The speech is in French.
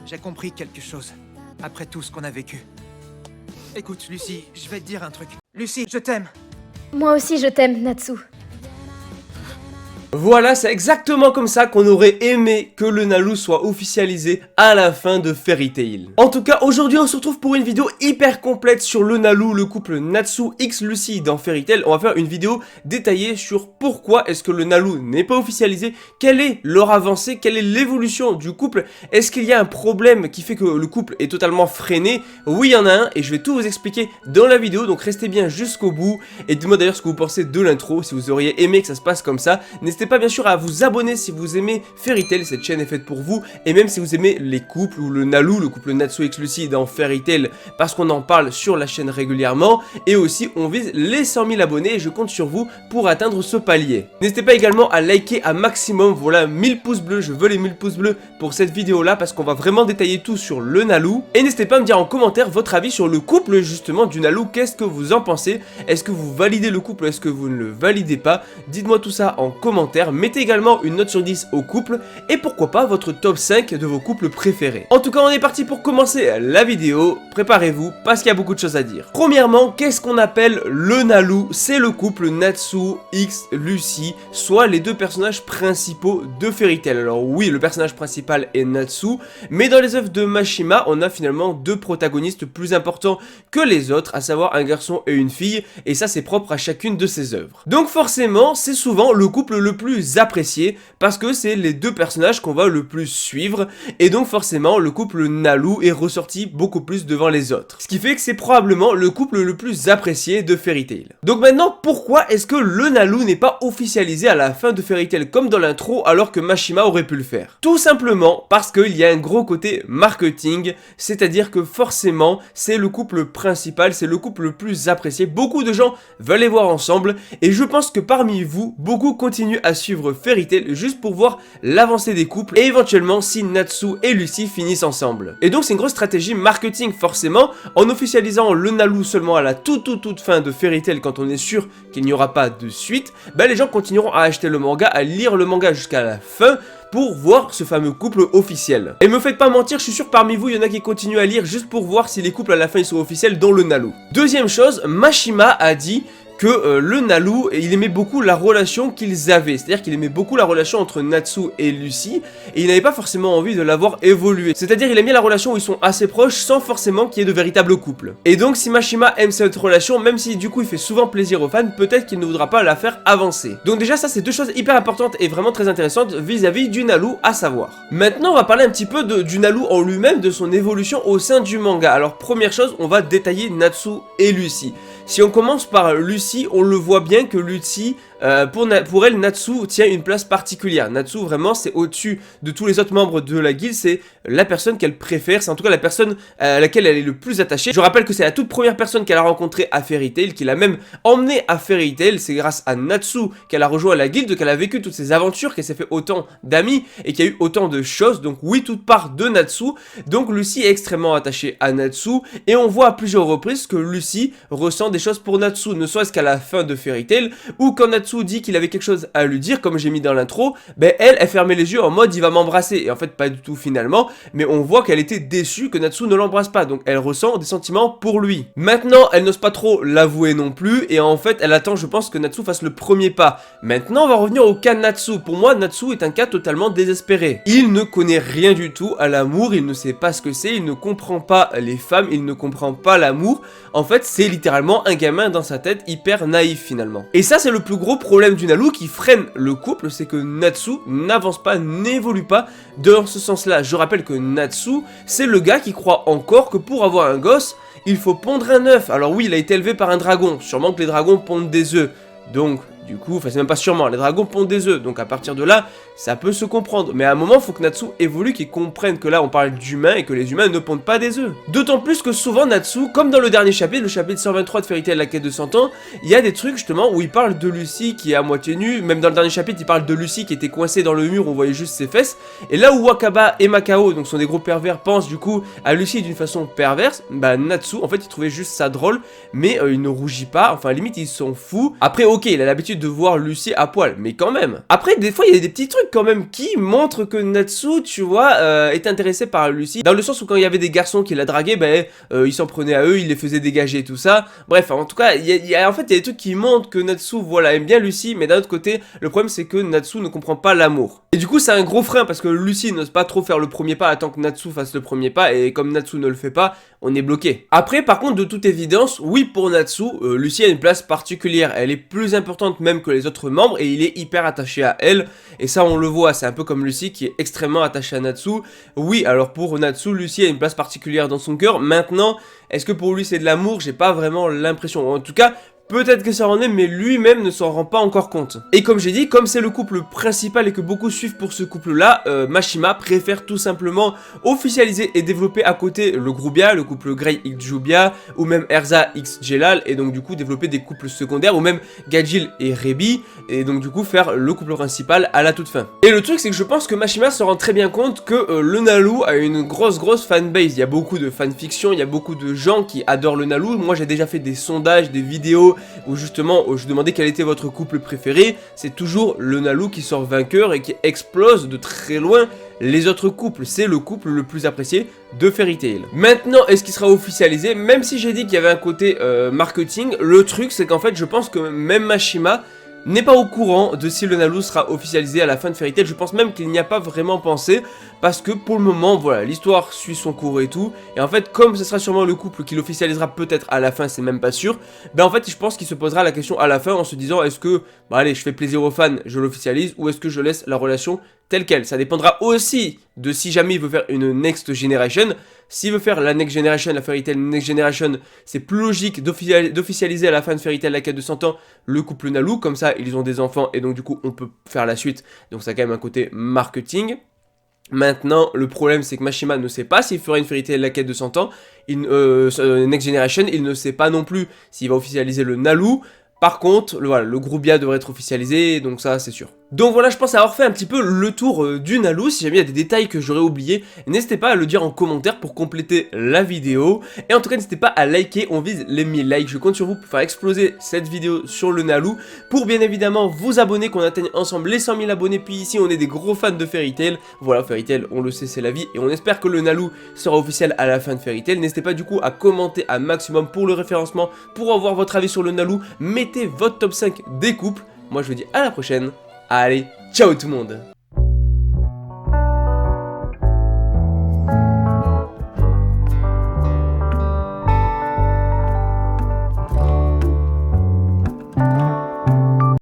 j'ai compris quelque chose. Après tout ce qu'on a vécu. Écoute, Lucie, je vais te dire un truc. Lucie, je t'aime. Moi aussi je t'aime, Natsu. Voilà, c'est exactement comme ça qu'on aurait aimé que le Nalu soit officialisé à la fin de Fairy Tail. En tout cas, aujourd'hui on se retrouve pour une vidéo hyper complète sur le Nalu, le couple Natsu x Lucie dans Fairy Tail. On va faire une vidéo détaillée sur pourquoi est-ce que le Nalu n'est pas officialisé, quelle est leur avancée, quelle est l'évolution du couple, est-ce qu'il y a un problème qui fait que le couple est totalement freiné? Oui, il y en a un et je vais tout vous expliquer dans la vidéo, donc restez bien jusqu'au bout et dites-moi d'ailleurs ce que vous pensez de l'intro, si vous auriez aimé que ça se passe comme ça. N'hésitez pas bien sûr à vous abonner si vous aimez Fairy Tail, cette chaîne est faite pour vous, et même si vous aimez les couples ou le Nalu, le couple Natsu x Lucie dans Fairy Tail, parce qu'on en parle sur la chaîne régulièrement, et aussi on vise les 100 000 abonnés et je compte sur vous pour atteindre ce palier. N'hésitez pas également à liker un maximum, voilà 1000 pouces bleus, je veux les 1000 pouces bleus pour cette vidéo là parce qu'on va vraiment détailler tout sur le Nalu, et n'hésitez pas à me dire en commentaire votre avis sur le couple justement du Nalu, qu'est-ce que vous en pensez, est-ce que vous validez le couple, est-ce que vous ne le validez pas, dites-moi tout ça en commentaire. Mettez également une note sur 10 au couple et pourquoi pas votre top 5 de vos couples préférés. En tout cas, on est parti pour commencer la vidéo. Préparez-vous parce qu'il y a beaucoup de choses à dire. Premièrement, qu'est-ce qu'on appelle le Nalu? C'est le couple Natsu x Lucie, soit les deux personnages principaux de Fairy Tail. Alors oui, le personnage principal est Natsu, mais dans les œuvres de Mashima, on a finalement deux protagonistes plus importants que les autres, à savoir un garçon et une fille, et ça c'est propre à chacune de ses œuvres. Donc forcément, c'est souvent le couple le plus apprécié parce que c'est les deux personnages qu'on va le plus suivre et donc forcément le couple Nalu est ressorti beaucoup plus devant les autres. Ce qui fait que c'est probablement le couple le plus apprécié de Fairy Tail. Donc maintenant, pourquoi est-ce que le Nalu n'est pas officialisé à la fin de Fairy Tail comme dans l'intro alors que Mashima aurait pu le faire? Tout simplement parce qu'il y a un gros côté marketing, c'est-à-dire que forcément c'est le couple principal, c'est le couple le plus apprécié, beaucoup de gens veulent les voir ensemble et je pense que parmi vous, beaucoup continuent à suivre Fairy Tail juste pour voir l'avancée des couples et éventuellement si Natsu et Lucie finissent ensemble. Et donc c'est une grosse stratégie marketing forcément, en officialisant le Nalu seulement à la toute fin de Fairy Tail quand on est sûr qu'il n'y aura pas de suite, bah les gens continueront à acheter le manga, à lire le manga jusqu'à la fin pour voir ce fameux couple officiel. Et me faites pas mentir, je suis sûr que parmi vous il y en a qui continuent à lire juste pour voir si les couples à la fin ils sont officiels dans le Nalu. Deuxième chose, Mashima a dit que le Nalu, il aimait beaucoup la relation qu'ils avaient, c'est-à-dire qu'il aimait beaucoup la relation entre Natsu et Lucie, et il n'avait pas forcément envie de la voir évoluer, c'est-à-dire il aime bien la relation où ils sont assez proches sans forcément qu'il y ait de véritable couple. Et donc si Mashima aime cette relation, même si du coup il fait souvent plaisir aux fans, peut-être qu'il ne voudra pas la faire avancer. Donc déjà ça c'est deux choses hyper importantes et vraiment très intéressantes vis-à-vis du Nalu à savoir. Maintenant on va parler un petit peu du Nalu en lui-même, de son évolution au sein du manga. Alors première chose, on va détailler Natsu et Lucie. Si on commence par Lucie, on le voit bien que Lucie, pour elle, Natsu tient une place particulière. Natsu, vraiment, c'est au-dessus de tous les autres membres de la guilde, c'est la personne qu'elle préfère, c'est en tout cas la personne à laquelle elle est le plus attachée. Je rappelle que c'est la toute première personne qu'elle a rencontrée à Fairy Tail, qui l'a même emmenée à Fairy Tail. C'est grâce à Natsu qu'elle a rejoint la guilde, qu'elle a vécu toutes ces aventures, qu'elle s'est fait autant d'amis et qu'il y a eu autant de choses. Donc oui, toute part de Natsu. Donc Lucie est extrêmement attachée à Natsu et on voit à plusieurs reprises que Lucie ressent des choses pour Natsu, ne soit-ce qu'à la fin de Fairy Tail, ou quand Natsu dit qu'il avait quelque chose à lui dire, comme j'ai mis dans l'intro, ben elle fermait les yeux en mode il va m'embrasser, et en fait pas du tout finalement, mais on voit qu'elle était déçue que Natsu ne l'embrasse pas, donc elle ressent des sentiments pour lui. Maintenant, elle n'ose pas trop l'avouer non plus, et en fait elle attend je pense que Natsu fasse le premier pas. Maintenant on va revenir au cas Natsu. Pour moi Natsu est un cas totalement désespéré. Il ne connaît rien du tout à l'amour, il ne sait pas ce que c'est, il ne comprend pas les femmes, il ne comprend pas l'amour. En fait c'est littéralement un gamin dans sa tête hyper naïf finalement. Et ça c'est le plus gros problème du Nalu qui freine le couple, c'est que Natsu n'avance pas, n'évolue pas dans ce sens-là. Je rappelle que Natsu, c'est le gars qui croit encore que pour avoir un gosse, il faut pondre un œuf. Alors oui, il a été élevé par un dragon, sûrement que les dragons pondent des œufs. Donc, du coup, enfin c'est même pas sûrement, les dragons pondent des œufs, donc à partir de là, ça peut se comprendre. Mais à un moment, il faut que Natsu évolue, qu'il comprenne que là, on parle d'humains et que les humains ne pondent pas des œufs. D'autant plus que souvent, Natsu, comme dans le dernier chapitre, le chapitre 123 de Fairy Tail, la quête de 100 ans, il y a des trucs justement où il parle de Lucie qui est à moitié nue. Même dans le dernier chapitre, il parle de Lucie qui était coincée dans le mur, on voyait juste ses fesses. Et là où Wakaba et Makao, donc sont des gros pervers, pensent du coup à Lucie d'une façon perverse, bah Natsu, en fait, il trouvait juste ça drôle, mais il ne rougit pas, enfin limite, il s'en fout. Après, ok, il a l'habitude suite de voir Lucy à poil, mais quand même. Après, des fois, il y a des petits trucs quand même qui montrent que Natsu, tu vois, est intéressé par Lucy. Dans le sens où quand il y avait des garçons qui la draguaient, ben, il s'en prenait à eux, il les faisait dégager et tout ça. Bref, en tout cas, en fait, il y a des trucs qui montrent que Natsu, voilà, aime bien Lucy, mais d'un autre côté, le problème c'est que Natsu ne comprend pas l'amour. Et du coup, c'est un gros frein parce que Lucy n'ose pas trop faire le premier pas, attend que Natsu fasse le premier pas, et comme Natsu ne le fait pas, on est bloqué. Après, par contre, de toute évidence, oui, pour Natsu, Lucy a une place particulière. Elle est plus importante même que les autres membres et il est hyper attaché à elle. Et ça, on le voit, c'est un peu comme Lucy qui est extrêmement attachée à Natsu. Oui, alors pour Natsu, Lucy a une place particulière dans son cœur. Maintenant, est-ce que pour lui c'est de l'amour? J'ai pas vraiment l'impression. En tout cas, peut-être que ça en est, mais lui-même ne s'en rend pas encore compte. Et comme j'ai dit, comme c'est le couple principal et que beaucoup suivent pour ce couple-là, Mashima préfère tout simplement officialiser et développer à côté le Grubia, le couple Grey x Jubia, ou même Erza x Jelal, et donc du coup développer des couples secondaires, ou même Gajil et Rebi, et donc du coup faire le couple principal à la toute fin. Et le truc c'est que je pense que Mashima se rend très bien compte que le Nalu a une grosse fanbase. Il y a beaucoup de fanfiction, il y a beaucoup de gens qui adorent le Nalu. Moi j'ai déjà fait des sondages, des vidéos où justement je demandais quel était votre couple préféré. C'est toujours le Nalu qui sort vainqueur et qui explose de très loin les autres couples. C'est le couple le plus apprécié de Fairy Tail. Maintenant, est-ce qu'il sera officialisé? Même si j'ai dit qu'il y avait un côté marketing, le truc c'est qu'en fait je pense que même Mashima n'est pas au courant de si le Nalu sera officialisé à la fin de Fairy Tail. Je pense même qu'il n'y a pas vraiment pensé, parce que pour le moment, voilà, l'histoire suit son cours et tout, et en fait, comme ce sera sûrement le couple qui l'officialisera peut-être à la fin, c'est même pas sûr, ben en fait, je pense qu'il se posera la question à la fin en se disant, est-ce que, bah allez, je fais plaisir aux fans, je l'officialise, ou est-ce que je laisse la relation telle quelle? Ça dépendra aussi de si jamais il veut faire une Next Generation. S'il veut faire la Next Generation, la Fairy Tail Next Generation, c'est plus logique d'officialiser à la fin de Fairy Tail la quête de 100 ans le couple Nalu, comme ça ils ont des enfants et donc du coup on peut faire la suite, donc ça a quand même un côté marketing. Maintenant, le problème c'est que Mashima ne sait pas s'il fera une Fairy Tail la quête de 100 ans, Next Generation, il ne sait pas non plus s'il va officialiser le Nalu. Par contre, voilà, le Grubia devrait être officialisé, donc ça c'est sûr. Donc voilà, je pense avoir fait un petit peu le tour du Nalu. Si jamais il y a des détails que j'aurais oubliés, n'hésitez pas à le dire en commentaire pour compléter la vidéo. Et en tout cas, n'hésitez pas à liker, on vise les 1000 likes. Je compte sur vous pour faire exploser cette vidéo sur le Nalu. Pour bien évidemment vous abonner, qu'on atteigne ensemble les 100 000 abonnés. Puis ici, on est des gros fans de Fairy Tail. Voilà, Fairy Tail, on le sait, c'est la vie. Et on espère que le Nalu sera officiel à la fin de Fairy Tail. N'hésitez pas du coup à commenter un maximum pour le référencement, pour avoir votre avis sur le Nalu. Mettez votre top 5 des couples. Moi, je vous dis à la prochaine. Allez, ciao tout le monde!